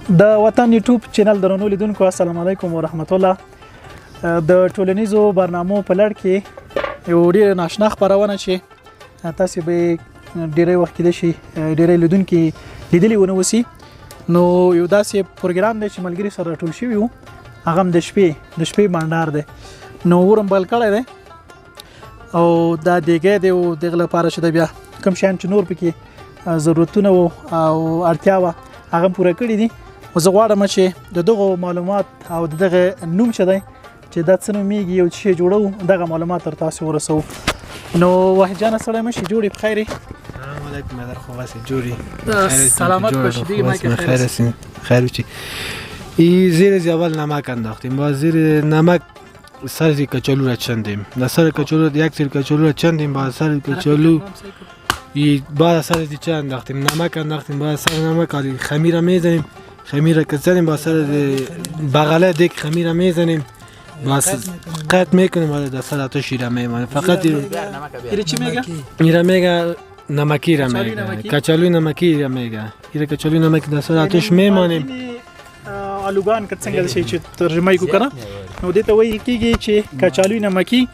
د وطن یوټیوب چینل درنو لیدونکو السلام علیکم ورحمت الله د ټولنیزو برنامو په لړ کې یو ډیر ناشنا خبرونه چې تاسو به ډیره وخت کې شي ډیره لیدونکو لیدلی ونه وسی نو یو داسې پروګرام دی چې ملګری سره ټول شي وو هغه د شپې بانډار دی نو ورم بل کړی دی او دا دیګه دی او دغه لپاره چې بیا کوم شان چې نور پکې ضرورتونه او اړتیا و هغه پوره کړی دي او زه غواړم چې دغه معلومات او دغه نوم چې دی چې دا څنګه میږي یو شی جوړو دغه معلومات تر تاسو ورسو نو وحید جان سره مشي جوړي بخیر السلام علیکم مدر خواسي جوړي سلامت باشی دیگه مایک خیر خیر چی ای زیر اول نمک انداختیم با زیر نمک سر کچالو را چندیم در سر کچالو یک سر کچالو را چندیم با سر کچالو بعد سر دیچه انداختیم نمک انداختیم بعد سر نمک خمیر میزنیم خمیر که زنیم با سر بغله دیگه خمیر میزنیم بس قطع میکنیم بعد در سر آتش را میمانیم فقط ایره چی میگه؟ ایره میگه نمکی را میگه کچالوی نمکی را میگه ایره کچالوی نمکی در سر آتش میمانیم آلوگان که څنګه شي چې ترجمه کو کنه نو دته وایي کیږي چې کچالوی نمکی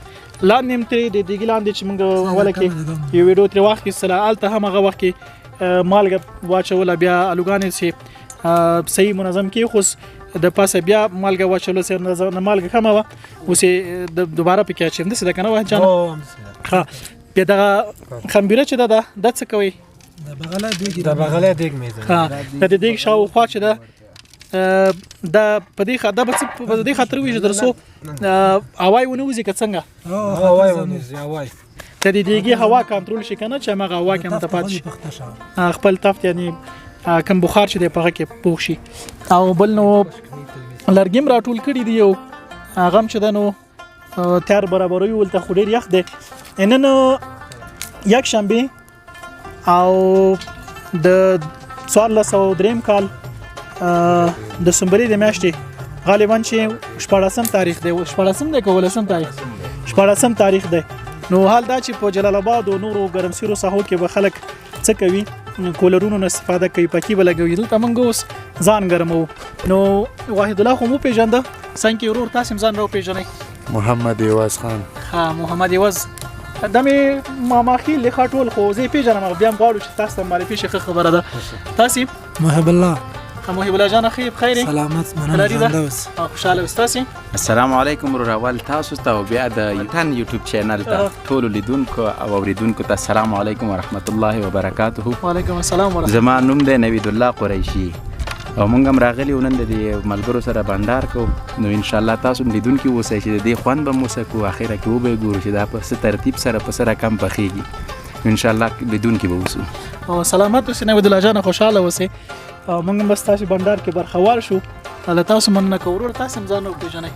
لاندې ترې د دیګ لاندې چې موږ اوله کې یو ویډیو تر وخت کې سلال ته هم هغه وخت کې مالګه واچول بیا آلوګان سي صحیح منظم کې خو د پاسه بیا مالګه واچول سي مالګه کمه و اوسې دوباره پکې چې د څه کنه واه جان ها بیا دا خمبيره چې دا څه کوي د بغله دیګ میزنه ها د دیګ شاو خوا چې دا په دې خاطر ویل درسو هواي ونوزي که څنګه هواي ونوزي هواي ته دې دیګي هوا کنټرول شي کنه چې هغه هوا کې متفاوت شي خپل تفت یعنی کم بخار چې په هغه کې پوښ شي او بل نو لرګیم راټول کړي دی یو هغه چې دنو تیار برابروي ولته خوري یخ دی نن یک شنبه او د 1403 کال د سمبري د میاشتې غالبا چې 14 تاریخ دی 14 دی کولسم تاریخ دی نو حال دا چې په جلال آباد او نورو ګرمسیرو ساحو کې به خلک څه کوي کولرونو نه استفاده کوي پکې بلګوي دلته موږ اوس ځان ګرمو نو واحد الله خو مو پیژنده څنګه ورور تاسو ځان راو پیژنئ محمد ایواز خان ها محمد ایواز دمه ما خیل له خاطول خو زه پیژنم بیا هم غواړم چې تاسو ته معرفي شي خبره ده تاسو محب الله محب الله جان اخی بخیر سلامت مننه خوشاله استاسي السلام علیکم ورور تاسو ته بیا د یوټن یوټیوب چینل ته ټول لیدونکو او اوریدونکو ته السلام علیکم ورحمت الله وبرکاته وعلیکم السلام ورحمت زما نوم دی نوید الله قریشی او مونږ هم راغلی ونن د ملګرو سره بانډار کو نو ان شاء الله تاسو لیدونکو وسه چې د خوان به موسیقو اخیره کې وبې ګورو چې دا په ترتیب سره په سره کم بخیږي ان شاء الله لیدونکو به وسو او سلامت اوسې نوید الله جان خوشاله اوسې موږ هم تاسو بانډار کې برخوار شو الله تاسو مننه کوو تاسو هم ځانو پیژنئ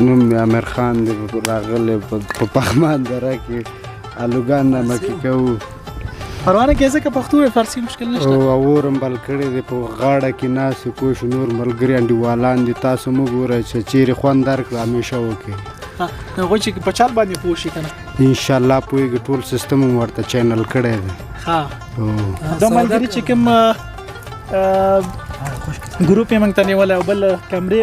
نوم امیر خان دی راغلی په پخمان دره کې الوګان نمکی کوو پروانه کې ځکه پښتو فارسی مشکل نشته او اورم بل کړی دی په غاړه کې ناس کوش نور ملګری انډیوالان دي تاسو موږ ګورئ چې چیرې خوان درکړه همیشه وکړي نو غوښ چې په چال باندې پوه شي کنه ان شاء الله پوهیږي ټول سیستم ورته چینل کړی دی ها دا ملګری چې کوم ګروپ یې موږ ته نیول او بل کمرې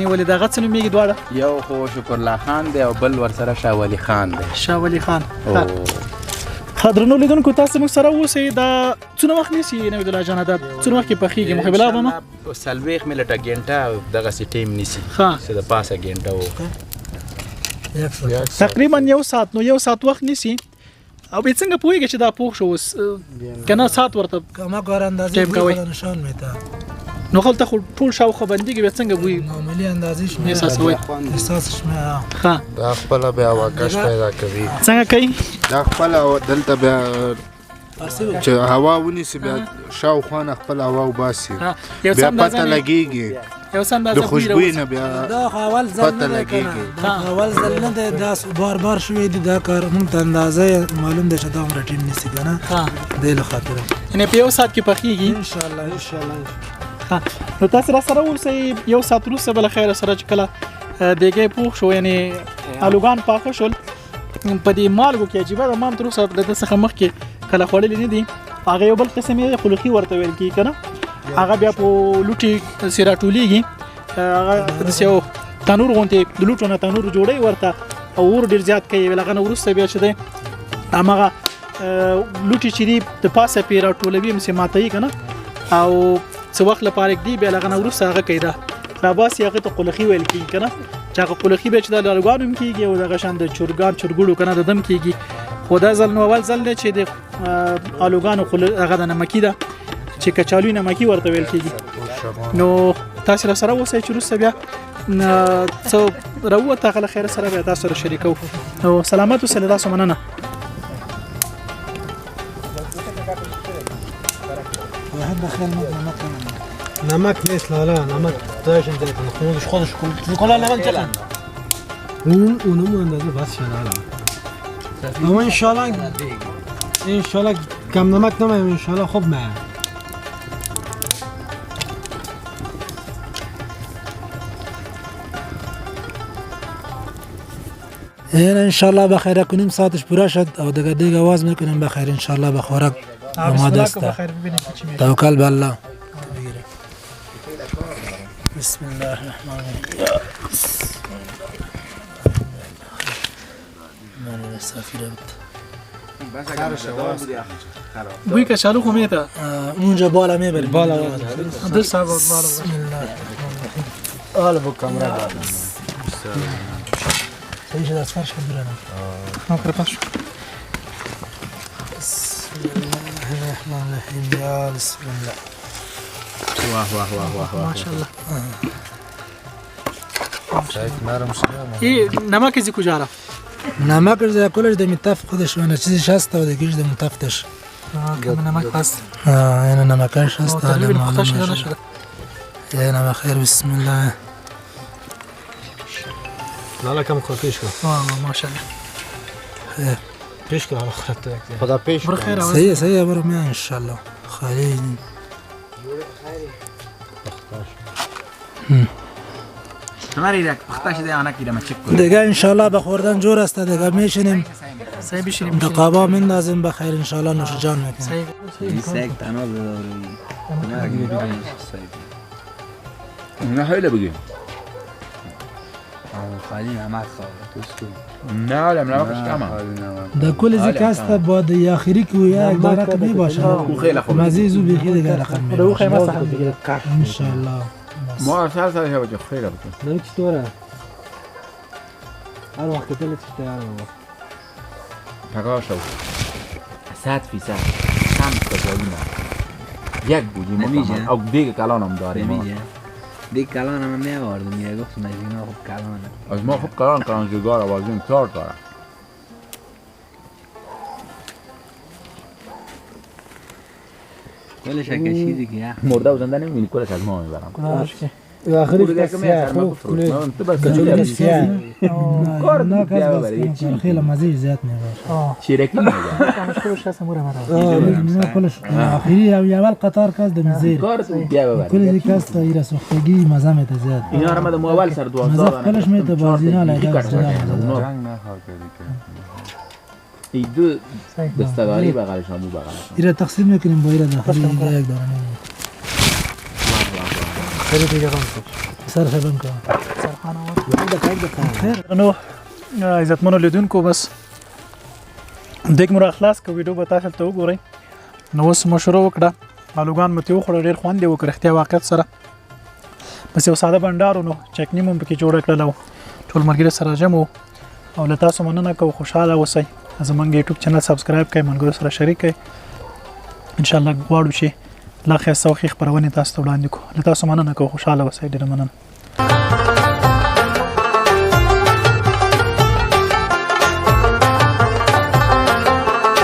نیولې دا غڅ نوم یې دواړه یو خو شکر الله خان دی او بل ورسره شاولی خان دی شاولی خان خضرنو لیدونکو تاسو موږ سره اوسئ دا څونه وخت نیسي نوید الله جان دا څونه وخت کې پخېږي محب الله بابا سلويخ ملټه ګنټه دغه سټیم نیسي چې د پاسه ګنټه وو تقریبا یو ساعت وخت نیسي او به څنګه پوهیږي چې دا پوښ شو کنه سات ورته کما ګور اندازې نشان میته نو خلته ټول شاوخه بندګي به څنګه وي معمولی اندازې شمه احساس شمه ها دا خپل بیا واکش پیدا کوي څنګه کوي دا خپل دلته بیا چې هوا ونیسي بیا شاوخوا خپل هوا وباسي بیا پته لګيږي یو سم د خوشبوئی نه بیا دا اول ځل نه کنه اول ځل نه دا بار شوې دي دا کار مونږ ته اندازې معلوم ده چې دا عمر ټیم نسی کنه د له خاطر یعنی په یو ساعت کې پخېږي ان شاء الله نو تاسو را سره اوسئ یو ساعت وروسته بل خیر سره چې کله دغه پوښ شو یعنی الوګان پاخه شول په دې مالګو کې عجیبه د مام تر اوسه د څخه مخ کې کله خوړلې نه دي هغه یو بل قسم یې خلوخي ورته ویل کی کنه هغه بیا په لوټي سیرا ټولیږي هغه د سیو تنور غونته د لوټو نه تنور جوړي ورته او ور ډیر زیات کوي لغنه ورسته بیا چې دی هغه لوټي چې دی د پاسه پیرا ټولوي مې ماتای کنه او څو وخت لپاره دی بیا لغنه ورسته هغه کیدا را باس یغه ته قلخي ویل کی کنه چې هغه قلخي به چې د لارګانو کیږي او دغه شان د چرګړو کنه د دم کیږي خدا ځل نو اول ځل چې د الوګانو هغه د نمکی ده چې کچالو نمکی ورته ویل کیږي نو تاسو سره وسه چې روسه بیا څو راوته غل خیر سره بیا تاسو سره شریکو او سلامات وسله تاسو مننه نمک نیست لالا نمک داشتن دیدن خودش کلا نمک جلن اونمو اندازه بس شد لالا اما انشالله کم نمک نمیم انشالله خوب مه این انشالله بخیر کنیم ساعتش پورا شد او دیگه آواز میکنیم بخیر انشالله بخورک آماده است توکل به الله بسم الله الرحمن الرحیم بوی کچالو خو میته اونجا بالا میبریم بالا در صاحب بالا بسم الله حالا با کامرا سيش دست فرش بدرنا نوکر پاش بسم الله الرحمن الرحیم یا بسم الله واه واه واه واه ماشاءالله شاید نرم شده این نمک زی کجا رفت نمک از کلش د متف خودش ونه چیزی هست و دیگهش د متفتش کم نمک هست این نمکش هست تقریبا مختش نشده این نمک خیر بسم الله لالا کم خور پیش کن ماشاءالله پیش کن حالا خورد خدا پیش بر خیر صحیح برو میان انشالله خیلی تماری یک پختاش دی آنها کیرم چک کن دیگه انشالله بخوردن جور است دیگه میشینیم صحیح بشینیم دقابا مندازیم بخیر انشالله نوش جان میکنیم سگ تنها نه هیله بگیم خالی نمک خواه نه حالا نمکش کمه در کل زی کست باید آخری که یک داره می باشه خیلی خوب مزیز و بیخی دیگه رقم می رو خیمه سخت دیگه انشالله ما سال شبه خیلی بکن نمی چطوره هر وقت دلت چطوره پکا شو 100% کم کجایی نه یک بودی نمیشه. او دیگه کلان هم داریم نمیگه دیگه کلان هم میواردم یه گفتم از اینا خوب کلانه از ما خوب کلان جگار آوازیم کار داره کلش اگه چیزی که یخ مرده و زنده نمیبینی کلش از ما میبرم آخری دیگه که میاد ما بفروش تو بس کجوری سیاه کار نه دیگه کس ببری بس خیلی مزیج زیاد می باشه شیرکی میگه مشکلش هست موره مرا نه کلش آخری اول قطار کس دمیزیر کار تو بیا ببری کل دی کس تا ایرا سوختگی مزه میته زیاد اینا رو ما اول سر 12 مزه کلش میته بازینا لایده جنگ نخواه کردی ای دو دستگاری بغلش همو بغلش ایرا تقسیم میکنیم با ایرا داخلی یک دارم خیلی دیگه کن سر خبن که نو عزتمنو لیدونکو بس دیګ مر اخلاص کو ویډیو به تاسو ته وګورئ نو اوس مشوره وکړه الوګان مته وخوړ ډیر خوند دی وکړ اختیا واقعیت سره بس یو ساده بندارو نو چکنی مم پکې جوړ کړل ټول مرګره سره جمع او له تاسو مننه کو خوشاله اوسئ زمونږ یوټیوب چینل سبسکرایب کړئ ملګرو سره شریک کړئ ان شاء الله غواړو چې لا خیر سوخي خبرونه تاسو ته وړاندې کو له تاسو مننه کو خوشاله اوسئ ډیر مننه